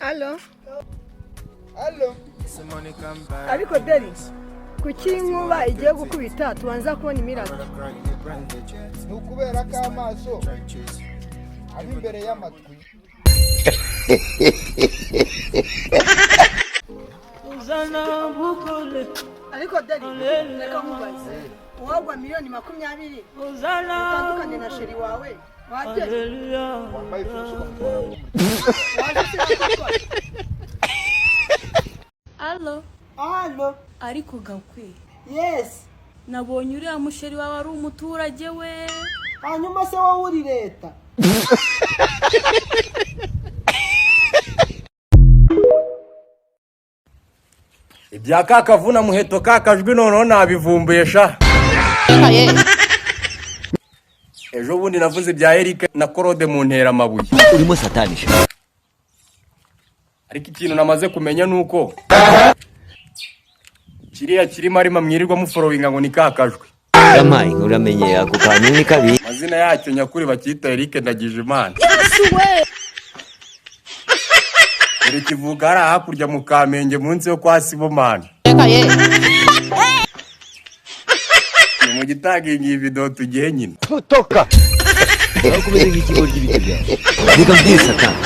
Allo. Allo. Ariko Deri, kuki inkuba igiye gukubita tubanza kubona imirage? Nukubera ko amaso ari imbere y'amatwi. Uzana bukole. Ariko Deri, reka nkubaze. Uwagwa miliyoni 20 utandukanye na sheri wawe. Wambaye ifuso ukamutwara Allo. Allo. Ariko gakwe. Yes. Nabonye uriya musheri wawe ari umuturage we. Hanyuma se wowe uri leta. Ibya kakavuna muheto kakajwi noneho nabivumbuye sha. Ejo bundi navuze ibya Eric na Claude mu ntera amabuye. Urimo satanisha. Ariko ikintu namaze kumenya nuko kiriya kirimo arimo mwirirwa muforowinga ngo ni kakajwi. Yamaye uramenye ako kantu ni kabi. Mazina yacyo nyakuri bakita Eric Ndagijimana. Uri kivuga ara hakurya mu Kamenge munsi yo kwa Sibomana. Ni mu gitaginga iyi video tugiye nyina. Toka. Akumeze nk'ikigo ry'ibitega. Reka mbwire Satani.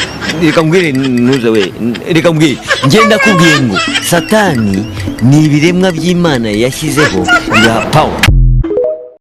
Reka mbwire nuza we. Reka mbwire ngenda kubwiye ngo Satani ni ibiremwa by'Imana yashyizeho ya power.